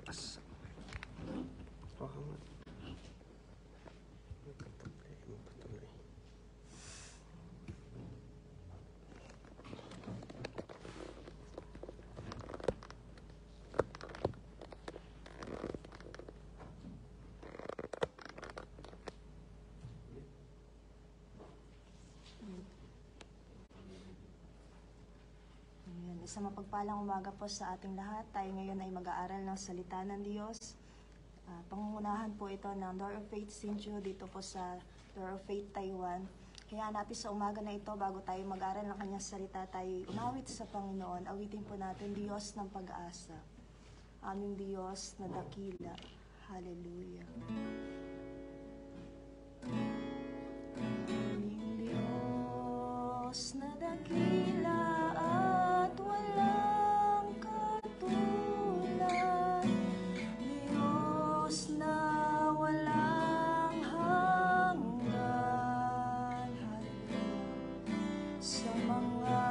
Asa. Baka nga. Magkatablay. Magpatuloy. Isang mapagpalang umaga po sa ating lahat. Tayo ngayon ay mag-aaral ng salita ng Diyos. Pangungunahan po ito ng Door of Faith Sinju dito po sa Door of Faith Taiwan. Kaya natin sa umaga na ito, bago tayo mag-aaral ng kanyang salita, tayo umawit sa Panginoon. Awitin po natin, Diyos ng pag-asa. Aming Diyos na dakila. Hallelujah. Aming Diyos na dakila at walang katulad, Diyos na walang hanggan, sa mga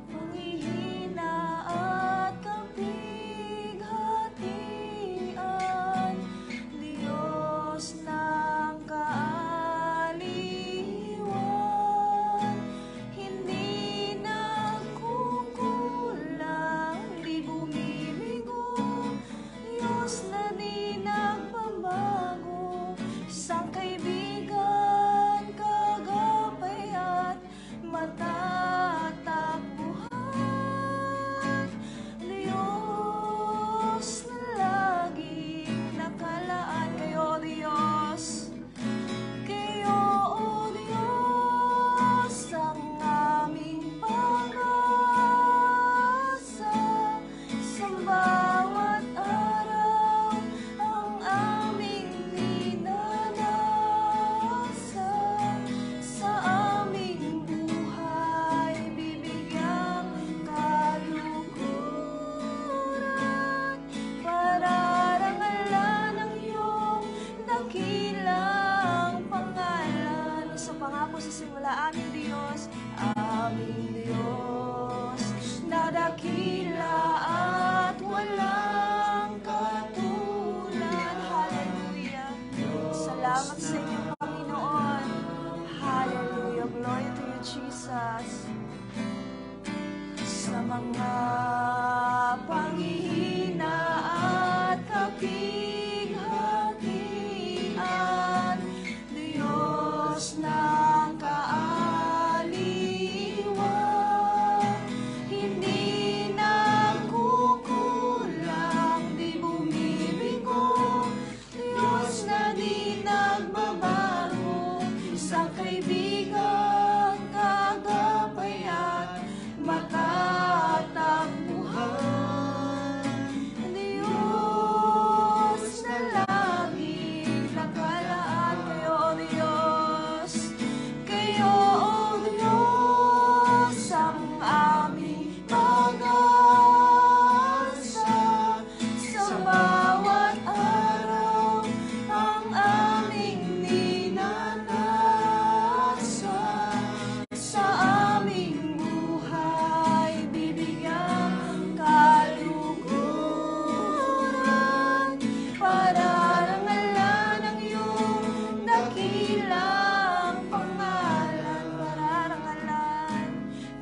panghihina at kapighatian, Diyos ng kaaliwan, hindi nagkukulang, di bumibigo, Diyos na di nagbabago, isang kaibigan, kagapay at matatakbuhan, Diyos na laging nakalaan. Kayo, Diyos, kayo, O Diyos, ang aming pag-asa, sa bawat araw ang aming dinanasan, sa aming buhay bibigyang kaluguran, pararangalan ang iyong dakilang pangalan. Isa pa nga po sa simula, aming Diyos na dakila at walang katulad. Hallelujah. Salamat sa inyo, Panginoon. Hallelujah. Glory to you, Jesus. Sa mga panghihina at kapighatian, Diyos ng kaaliwan, hindi nagkukulang, di bumibigo, Diyos na di nagbabago, isang kaibigan, kagapay at matatakbuhan, Diyos na laging nakalaan. Kayo, O Diyos, kayo, O Diyos, ang aming pag-asa, sa bawat araw ang aming dinanasan, sa aming buhay bibigyang kaluguran, pararangalan ang iyong dakilang pangalan,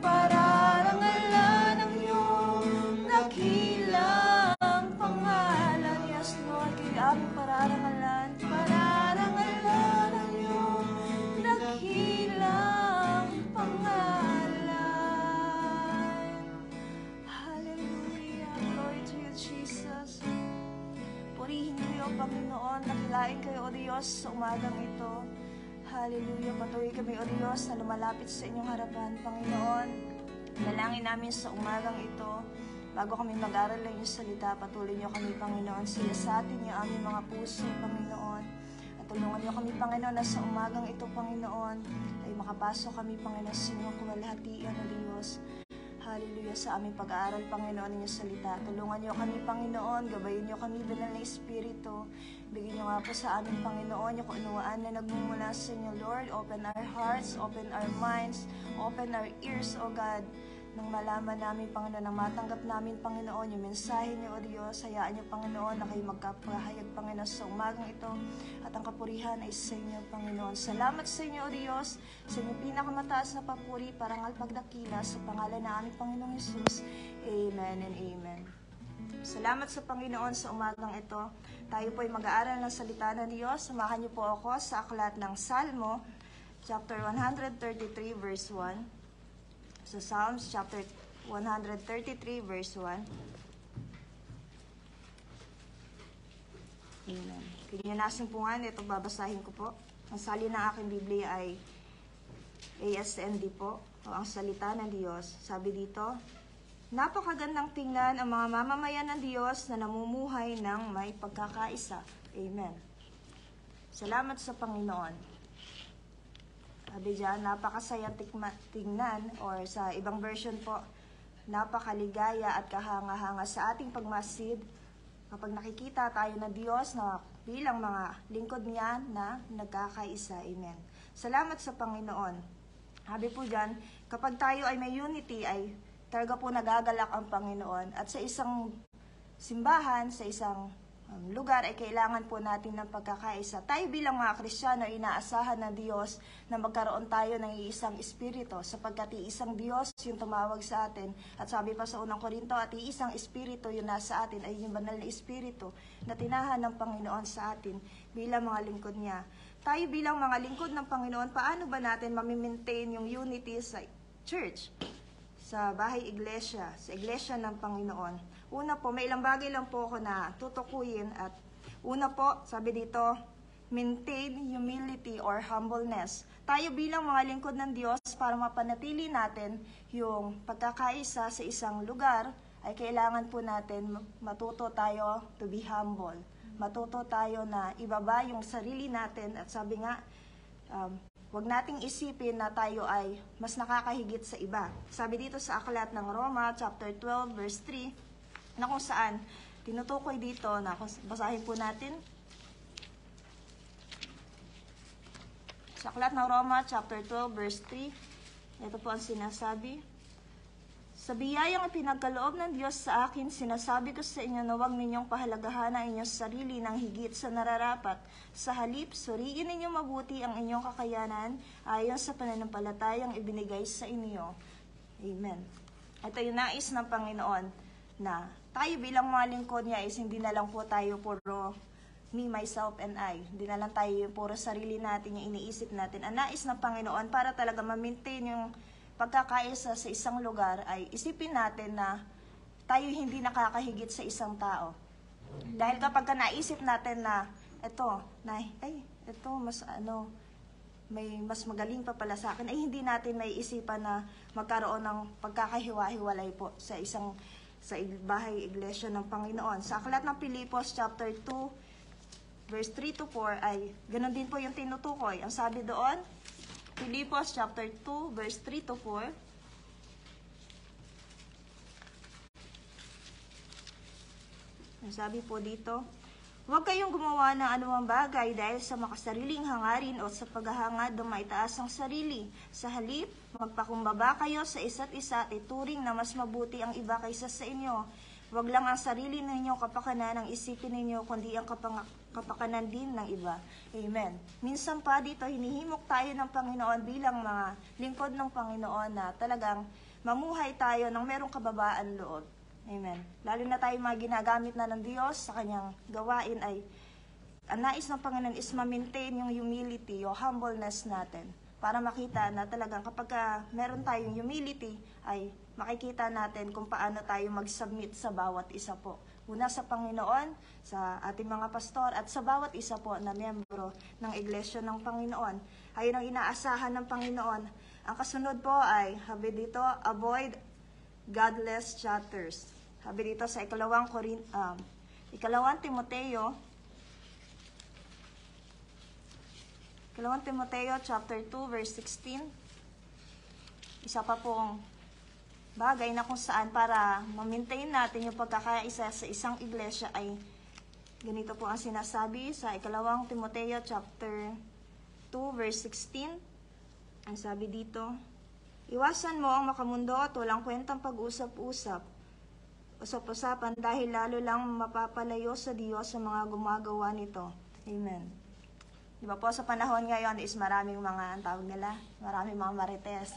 pararangalan ang iyong dakilang pangalan. Yes, Lord, kaya aming pararangalan ang iyong dakilang pangalan. Hallelujah. Glory to you, Jesus. Purihin niyo, Panginoon. Nakilain kayo, O Diyos, sa umagang ito. Hallelujah. Patuloy kami, O Diyos, na lumalapit sa inyong harapan, Panginoon. Dalangin namin sa umagang ito. Bago kami mag-aral ng iyong salita, patuloy niyo kami, Panginoon. Sila sa atin yung aming mga puso, Panginoon. At tulungan niyo kami, Panginoon, na sa umagang ito, Panginoon, ay makapasok kami, Panginoon, sa inyong kamalahatian, O Diyos. Hallelujah, sa aming pag-aaral, Panginoon, ng iyong salita. Tulungan niyo kami, Panginoon. Gabayin niyo kami, Banal na Espiritu. Bigyan niyo nga po sa aming Panginoon yung kaunawaan na nagmumula sa inyo, Lord. Open our hearts, open our minds, open our ears, O God, Nang malaman namin, Panginoon, nang matanggap namin, Panginoon, yung mensahe niyo, O Diyos, hayaan niyo, Panginoon, na kayo magkapahayag, Panginoon, sa umagang ito. At ang kapurihan ay sa inyo, Panginoon. Salamat sa inyo, O Diyos, sa inyong pinakamataas na papuri, parangal pagdakila, sa pangalan na aming Panginoong Hesus. Amen and amen. Salamat sa Panginoon sa umagang ito. Tayo po ay mag-aaral ng salita ng Diyos. Samahan niyo po ako sa aklat ng Salmo, chapter 133, verse 1. Sa Psalms, chapter 133, verse 1. Amen. Kinyanasin po nga, ito babasahin ko po. Ang salin ng aking Biblia ay ASND po, o ang salita ng Diyos. Sabi dito, napakagandang tingnan ang mga mamamayan ng Diyos na namumuhay ng may pagkakaisa. Amen. Salamat sa Panginoon. Sabi dyan, napakasaya tingnan, or sa ibang version po, napakaligaya at kahanga-hanga sa ating pagmasid kapag nakikita tayo na Diyos na bilang mga lingkod niya na nagkakaisa. Amen. Salamat sa Panginoon. Sabi po dyan, kapag tayo ay may unity, ay talaga po nagagalak ang Panginoon. At sa isang simbahan, sa isang lugar, ay kailangan po natin ng pagkakaisa. Tayo bilang mga Kristiyano, inaasahan ng Diyos na magkaroon tayo ng iisang espiritu, sapagkat iisang Diyos yung tumawag sa atin. At sabi pa sa unang Korinto, at iisang espiritu yung nasa atin, ay yung banal na espiritu na tinahan ng Panginoon sa atin bilang mga lingkod niya. Tayo bilang mga lingkod ng Panginoon, paano ba natin mamimaintain yung unity sa church? Sa bahay iglesia, sa iglesia ng Panginoon. Una po, may ilang bagay lang po ako na tutukuyin. At una po, sabi dito, maintain humility or humbleness. Tayo bilang mga lingkod ng Diyos, para mapanatili natin yung pagkakaisa sa isang lugar, ay kailangan po natin matuto tayo to be humble. Matuto tayo na ibaba yung sarili natin. At sabi nga, huwag nating isipin na tayo ay mas nakakahigit sa iba. Sabi dito sa aklat ng Roma, chapter 12, verse 3, na kung saan, tinutukoy dito, na basahin po natin. Sa aklat ng Roma, chapter 12, verse 3, ito po ang sinasabi. Sa biyayang ipinagkaloob ng Diyos sa akin, sinasabi ko sa inyo na huwag ninyong pahalagahan ang inyong sarili ng higit sa nararapat. Sa halip, suriin ninyong mabuti ang inyong kakayanan ayon sa pananampalatayang ibinigay sa inyo. Amen. Ito yung nais ng Panginoon na tayo bilang mga lingkod niya is hindi na lang po tayo puro me, myself, and I. Hindi na lang tayo yung puro sarili natin, yung iniisip natin. Ang nais ng Panginoon para talaga ma-maintain yung pagkakaisa sa isang lugar ay isipin natin na tayo hindi nakakahigit sa isang tao. Dahil kapag naisip natin na ito may mas magaling pa pala sa akin, ay hindi natin may isipan na magkaroon ng pagkakahiwa-hiwalay po sa bahay iglesia ng Panginoon. Sa aklat ng Pilipos chapter 2 verse 3 to 4 ay ganoon din po yung tinutukoy. Ang sabi doon, Pilipos chapter 2 verse 3 to 4. Ang sabi po dito, huwag kayong gumawa ng anumang bagay dahil sa makasariling hangarin o sa paghahangad ng maitaas ang sarili. Sa halip, magpakumbaba kayo sa isa't isa at ituring na mas mabuti ang iba kaysa sa inyo. Huwag lang ang sarili ninyo kapakanan ang isipin ninyo, kundi ang kapakanan din ng iba. Amen. Minsan pa dito, hinihimok tayo ng Panginoon bilang mga lingkod ng Panginoon na talagang mamuhay tayo ng merong kababaan loob. Amen. Lalo na tayo mga ginagamit na ng Diyos sa kanyang gawain ay ang nais ng Panginoon is ma-maintain yung humility, yung humbleness natin. Para makita na talagang kapag meron tayong humility, ay makikita natin kung paano tayo mag-submit sa bawat isa po. Una sa Panginoon, sa ating mga pastor, at sa bawat isa po na miyembro ng Iglesia ng Panginoon. Ayun ang inaasahan ng Panginoon. Ang kasunod po ay, sabi dito, avoid godless chatters. Sabi dito sa ikalawang Timoteo chapter 2 verse 16. Isa pa pong bagay na kung saan para ma-maintain natin yung pagkakaisa sa isang iglesia ay ganito po ang sinasabi sa ikalawang Timoteo chapter 2 verse 16. Ang sabi dito, Iwasan mo ang makamundo at walang kwentang pag-usap-usap, usap-usapan dahil lalo lang mapapalayo sa Diyos sa mga gumagawa nito. Amen. Di ba po, sa panahon ngayon is maraming mga, ang tawag nila, maraming mga marites.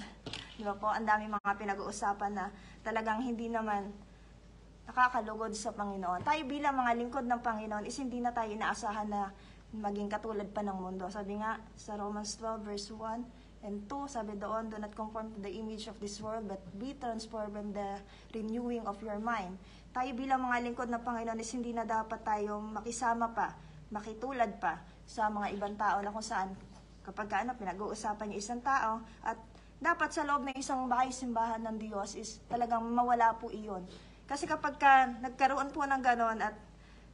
Di ba po, ang daming mga pinag-uusapan na talagang hindi naman nakakalugod sa Panginoon. Tayo bilang mga lingkod ng Panginoon is hindi na tayo inaasahan na maging katulad pa ng mundo. Sabi nga sa Romans 12 verse 1 and 2, sabi doon, do not conform to the image of this world, but be transformed by the renewing of your mind. Tayo bilang mga lingkod ng Panginoon is hindi na dapat tayo makisama pa, makitulad pa sa mga ibang tao na kung saan kapag pinag-uusapan yung isang tao at dapat sa loob ng isang bahay-simbahan ng Diyos is talagang mawala po iyon. Kasi kapag nagkaroon po ng ganon at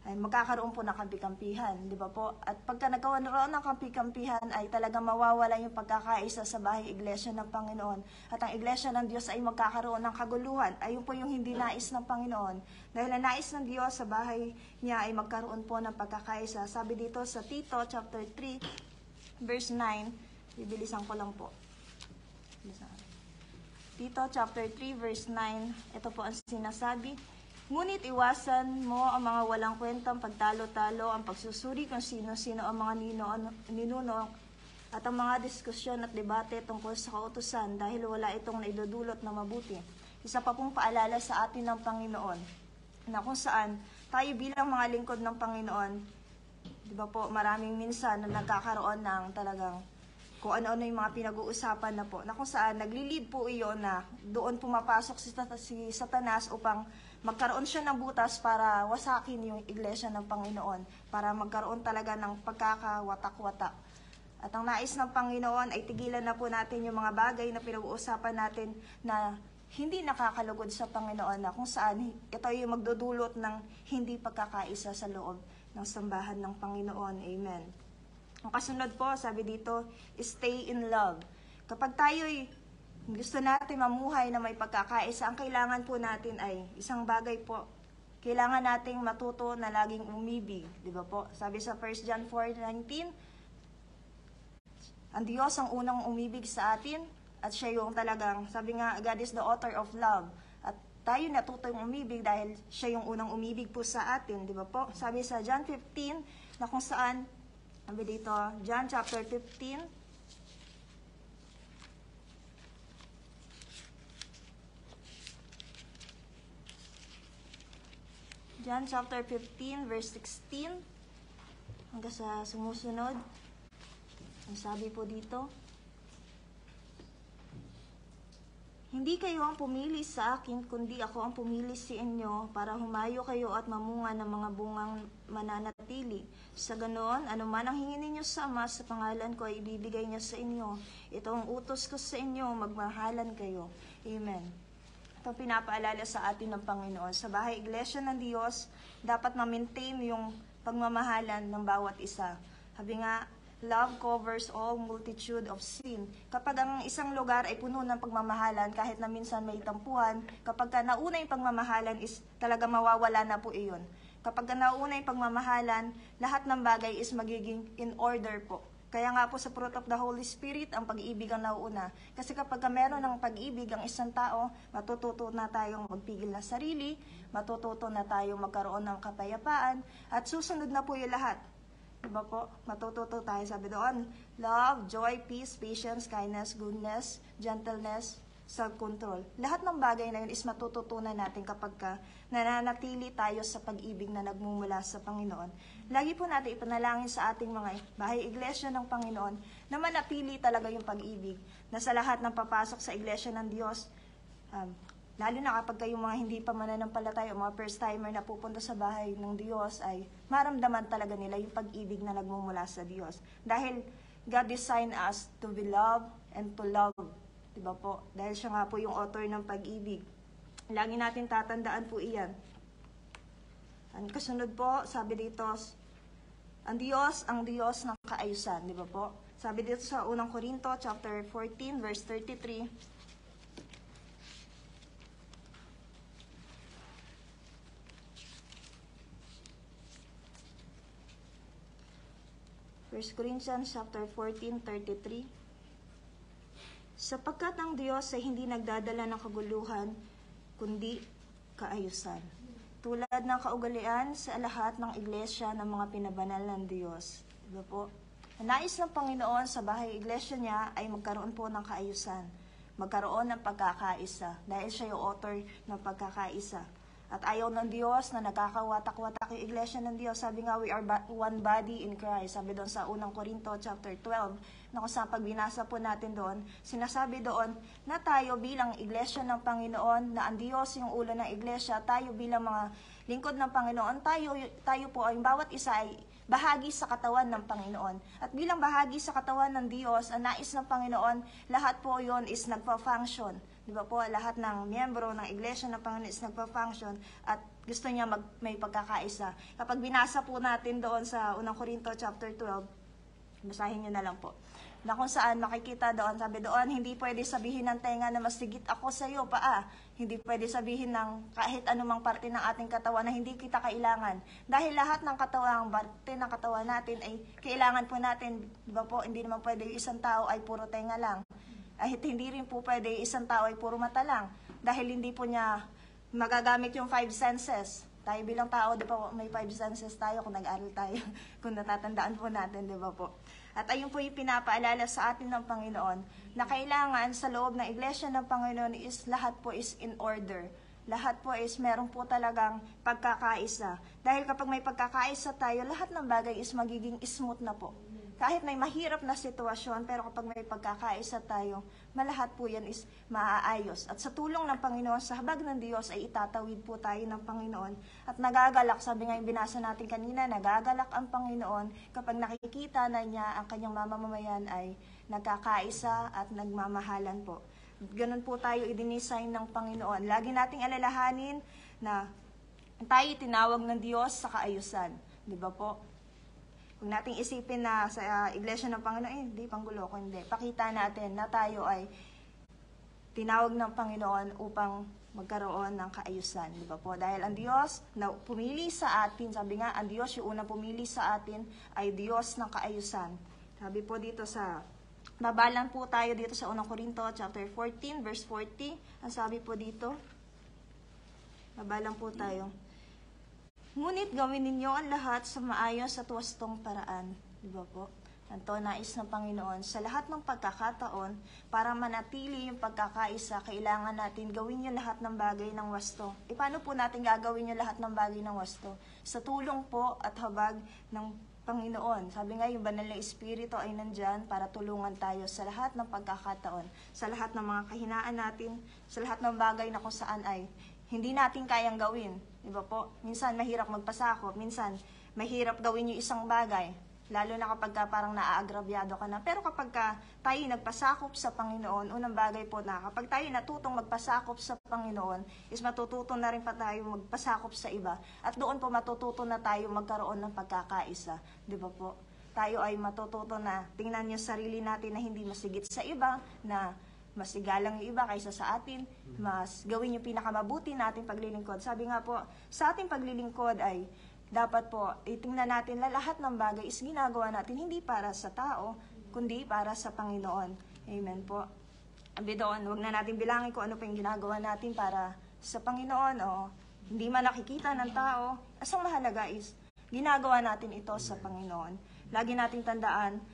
magkakaroon po ng kampi-kampihan, di ba po? At pagka nagkaroon ng kampi-kampihan ay talagang mawawala yung pagkakaisa sa bahay iglesia ng Panginoon. At ang iglesia ng Diyos ay magkakaroon ng kaguluhan. Ayun po yung hindi nais ng Panginoon. Dahil ang nais ng Diyos sa bahay niya ay magkaroon po ng pagkakaisa. Sabi dito sa Tito chapter 3 verse 9, bibilisan ko lang po. Tito chapter 3 verse 9, ito po ang sinasabi, ngunit iwasan mo ang mga walang kwentang pagtalo-talo, ang pagsusuri kung sino-sino ang mga ninuno at ang mga diskusyon at debate tungkol sa kautusan dahil wala itong naidudulot na mabuti. Isa pa pong paalala sa atin ng Panginoon na kung saan tayo bilang mga lingkod ng Panginoon, di ba po, maraming minsan na nagkakaroon ng talagang kung ano-ano yung mga pinag-uusapan na po, na kung saan naglilid po iyon na doon pumapasok si Satanas upang magkaroon siya ng butas para wasakin yung iglesia ng Panginoon, para magkaroon talaga ng pagkakawatak-watak. At ang nais ng Panginoon ay tigilan na po natin yung mga bagay na pinag-uusapan natin na hindi nakakalugod sa Panginoon, na kung saan ito yung magdudulot ng hindi pagkakaisa sa loob ng sambahan ng Panginoon. Amen. Ang kasunod po, sabi dito, stay in love. Kapag tayo'y gusto natin mamuhay na may pagkakaisa, ang kailangan po natin ay isang bagay po. Kailangan nating matuto na laging umibig. Di ba po? Sabi sa 1 John 4:19, ang Diyos ang unang umibig sa atin at siya yung talagang, sabi nga, God is the author of love. At tayo natutong umibig dahil siya yung unang umibig po sa atin. Di ba po? Sabi sa John 15, na kung saan, sabi dito, John chapter 15, John chapter 15, verse 16, hanggang sa sumusunod. Ang sabi po dito, hindi kayo ang pumili sa akin, kundi ako ang pumili sa inyo para humayo kayo at mamunga ng mga bungang mananatili. Sa ganoon, anuman ang hingin ninyo sa Ama sa pangalan ko ay ibibigay niya sa inyo. Ito ang utos ko sa inyo, magmahalan kayo. Amen. Ito pinapaalala sa atin ng Panginoon. Sa bahay iglesia ng Diyos, dapat ma-maintain yung pagmamahalan ng bawat isa. Sabi nga, love covers all multitude of sin. Kapag ang isang lugar ay puno ng pagmamahalan, kahit na minsan may tampuhan, kapag nauna yung pagmamahalan is talaga mawawala na po iyon. Kapag nauna yung pagmamahalan, lahat ng bagay is magiging in order po. Kaya nga po sa fruit of the Holy Spirit, ang pag-ibig ang nauuna. Kasi kapag meron ng pag-ibig ang isang tao, matututo na tayong magpigil ng sarili, matututo na tayong magkaroon ng kapayapaan, at susunod na po yung lahat. Diba po? Matututo tayo, sabi doon, love, joy, peace, patience, kindness, goodness, gentleness, self-control. Lahat ng bagay na yun is matututunan natin kapag nananatili tayo sa pag-ibig na nagmumula sa Panginoon. Lagi po natin ipanalangin sa ating mga bahay iglesia ng Panginoon na manatili talaga yung pag-ibig na sa lahat ng papasok sa iglesia ng Diyos, lalo na kapag kayong mga hindi pa mananampalataya o mga first timer na pupunta sa bahay ng Diyos, ay maramdaman talaga nila yung pag-ibig na nagmumula sa Diyos. Dahil God designed us to be loved and to love. Diba po? Dahil siya nga po yung author ng pag-ibig. Lagi natin tatandaan po iyan. Ang kasunod po, sabi dito, ang Diyos ng kaayusan. Diba po? Sabi dito sa 1 Corinto chapter 14, verse 33, First Corinthians chapter 14:33. Sapagkat ang Diyos ay hindi nagdadala ng kaguluhan, kundi kaayusan. Tulad ng kaugalian sa lahat ng iglesia ng mga pinabanal ng Diyos. Diba po? Ang nais ng Panginoon sa bahay iglesia niya ay magkaroon po ng kaayusan. Magkaroon ng pagkakaisa. Dahil siya yung author ng pagkakaisa. At ayaw ng Diyos na nagkakawatak-watak yung iglesia ng Diyos. Sabi nga, we are one body in Christ. Sabi doon sa unang Korinto chapter 12, na kung saan pagbinasa po natin doon, sinasabi doon na tayo bilang iglesia ng Panginoon, na ang Diyos yung ulo ng iglesia, tayo bilang mga lingkod ng Panginoon, tayo po, ang bawat isa ay bahagi sa katawan ng Panginoon. At bilang bahagi sa katawan ng Diyos, ang nais ng Panginoon, lahat po yon is nagpa-function. Di ba po, lahat ng miyembro ng iglesia ng Panginoon is nagpa-function at gusto niya may pagkakaisa. Kapag binasa po natin doon sa unang Korinto chapter 12, basahin niyo na lang po, na kung saan makikita doon, sabi doon, hindi pwede sabihin ng tenga na mas sigit ako sa iyo, paa. Hindi pwede sabihin ng kahit anumang parte ng ating katawan na hindi kita kailangan. Dahil lahat ng katawan, parte ng katawan natin ay kailangan po natin. Di ba po, hindi naman pwede isang tao ay puro tenga lang. Ay hindi rin po pwede isang tao ay puro mata lang. Dahil hindi po niya magagamit yung 5 senses. Tayo bilang tao, di ba may 5 senses tayo kung nag-aral tayo, kung natatandaan po natin, di ba po? At ayun po yung pinapaalala sa atin ng Panginoon na kailangan sa loob ng iglesia ng Panginoon is lahat po is in order. Lahat po is meron po talagang pagkakaisa. Dahil kapag may pagkakaisa tayo, lahat ng bagay is magiging smooth na po. Kahit may mahirap na sitwasyon, pero kapag may pagkakaisa tayo, malahat po yan is maaayos. At sa tulong ng Panginoon, sa habag ng Diyos ay itatawid po tayo ng Panginoon. At nagagalak, sabi nga yung binasa natin kanina, nagagalak ang Panginoon kapag nakikita na niya ang kanyang mamamayan ay nagkakaisa at nagmamahalan po. Ganun po tayo i-design ng Panginoon. Lagi nating alalahanin na tayo tinawag ng Diyos sa kaayusan. Di ba po? Kung nating isipin na sa iglesia ng Panginoon, hindi, panggulo ko, hindi. Pakita natin na tayo ay tinawag ng Panginoon upang magkaroon ng kaayusan. Di ba po? Dahil ang Diyos na pumili sa atin, sabi nga, ang Diyos yung unang pumili sa atin ay Diyos ng kaayusan. Sabi po dito sa, babalan po tayo dito sa 1 Korinto chapter 14, verse 40. Ang sabi po dito, babalan po tayo. Ngunit gawin ninyo ang lahat sa maayos at wastong paraan. Diba po? Ito, nais ng Panginoon. Sa lahat ng pagkakataon, para manatili yung pagkakaisa, kailangan natin gawin yung lahat ng bagay ng wasto. E paano po natin gagawin yung lahat ng bagay ng wasto? Sa tulong po at habag ng Panginoon. Sabi nga, yung banal na Espiritu ay nandyan para tulungan tayo sa lahat ng pagkakataon, sa lahat ng mga kahinaan natin, sa lahat ng bagay na kung saan ay hindi natin kayang gawin. Diba po? Minsan mahirap magpasakop, minsan mahirap gawin yung isang bagay. Lalo na kapag parang naaagrabyado ka na. Pero kapag tayo nagpasakop sa Panginoon, unang bagay po na kapag tayo natutong magpasakop sa Panginoon, is matututo na rin pa tayo magpasakop sa iba. At doon po matututo na tayo magkaroon ng pagkakaisa. Diba po? Tayo ay matututo na tingnan yung sarili natin na hindi masigit sa iba, na mas igalang yung iba kaysa sa atin, mas gawin yung pinakamabuti natin paglilingkod. Sabi nga po, sa ating paglilingkod ay dapat po, itingnan natin na lahat ng bagay is ginagawa natin hindi para sa tao, kundi para sa Panginoon. Amen po. Abi doon, huwag na natin bilangin kung ano pa yung ginagawa natin para sa Panginoon o hindi man nakikita ng tao. Asang mahalaga is, ginagawa natin ito sa Panginoon. Lagi nating tandaan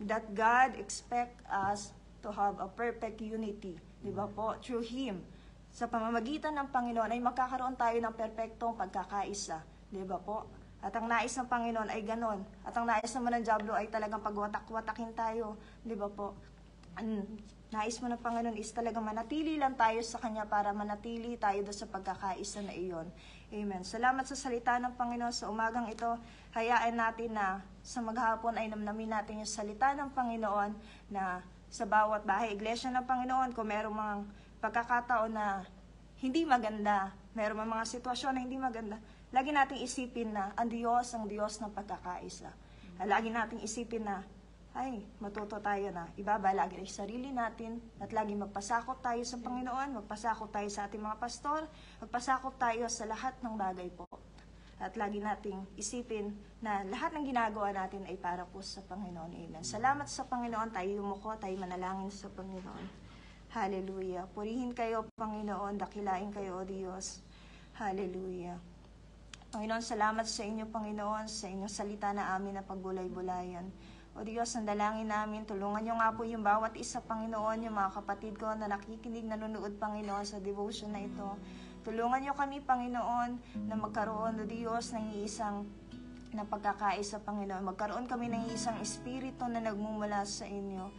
that God expect us to have a perfect unity, di ba po? Through Him. Sa pamamagitan ng Panginoon ay magkakaroon tayo ng perpektong pagkakaisa, di ba po? At ang nais ng Panginoon ay ganon. At ang nais naman ng Diablo ay talagang pagwatak-watakin tayo, di ba po? Ang nais mo ng Panginoon is talagang manatili lang tayo sa Kanya para manatili tayo doon sa pagkakaisa na iyon. Amen. Salamat sa salita ng Panginoon sa umagang ito. Hayaan natin na sa maghapon ay namnamin natin yung salita ng Panginoon na sa bawat bahay, iglesia ng Panginoon, kung merong mga pagkakataon na hindi maganda, merong mga sitwasyon na hindi maganda, lagi nating isipin na ang Diyos ng pagkakaisa. Lagi nating isipin na, ay, matuto tayo na ibaba lagi ang sarili natin at lagi magpasakop tayo sa Panginoon, magpasakop tayo sa ating mga pastor, magpasakop tayo sa lahat ng bagay po. At lagi nating isipin na lahat ng ginagawa natin ay para po sa Panginoon. Amen. Salamat sa Panginoon. Tayo yumuko, tayo manalangin sa Panginoon. Hallelujah. Purihin kayo, Panginoon. Dakilain kayo, O Diyos. Hallelujah. Panginoon, salamat sa inyo, Panginoon, sa inyong salita na amin na pagbulay-bulayan. O Diyos, ang dalangin namin, tulungan niyo nga po yung bawat isa, Panginoon, yung mga kapatid ko na nakikinig, nanonood, Panginoon, sa devotion na ito. Tulungan niyo kami, Panginoon, na magkaroon, O Diyos, ng isang na pagkakaisa, Panginoon. Magkaroon kami ng isang espiritu na nagmumula sa inyo.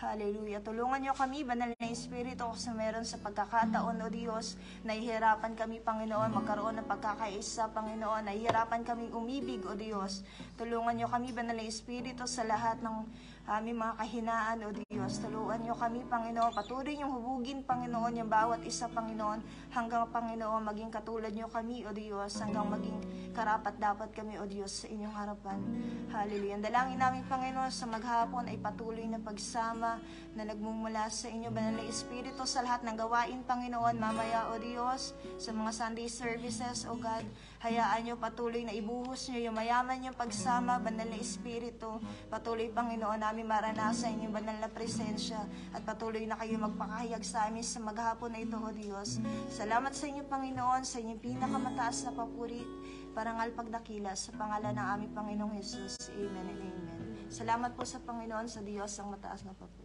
Hallelujah. Tulungan niyo kami, banal na Espiritu, kung meron sa pagkakataon, O Diyos, nahihirapan kami, Panginoon, magkaroon ng pagkakaisa, Panginoon, nahihirapan kami umibig, O Diyos. Tulungan niyo kami, banal na Espiritu, sa lahat ng aming mga kahinaan, O Diyos. Tulungan niyo kami, Panginoon, patuloy niyong hubugin, Panginoon, yung bawat isa, Panginoon, hanggang, Panginoon, maging katulad niyo kami, O Diyos, hanggang maging karapat-dapat kami, O Diyos, sa inyong harapan. Hallelujah. Ang dalangin namin, Panginoon, sa maghapon ay patuloy na pagsama na nagmumula sa inyo, banal na Espiritu, sa lahat ng gawain, Panginoon, mamaya, O Diyos, sa mga Sunday services, O God, hayaan niyo patuloy na ibuhos niyo yung mayaman yung pagsama, banal na Espiritu, patuloy, Panginoon, namin maranasan yung banal na presensya, at patuloy na kayo magpakahayag sa amin sa maghapon na ito, O Diyos. Salamat sa inyo, Panginoon, sa inyong pinakamataas na papuri, parangal pagdakila, sa pangalan ng aming Panginoong Jesus. Amen and amen. Salamat po sa Panginoon, sa Diyos ang mataas na papuri.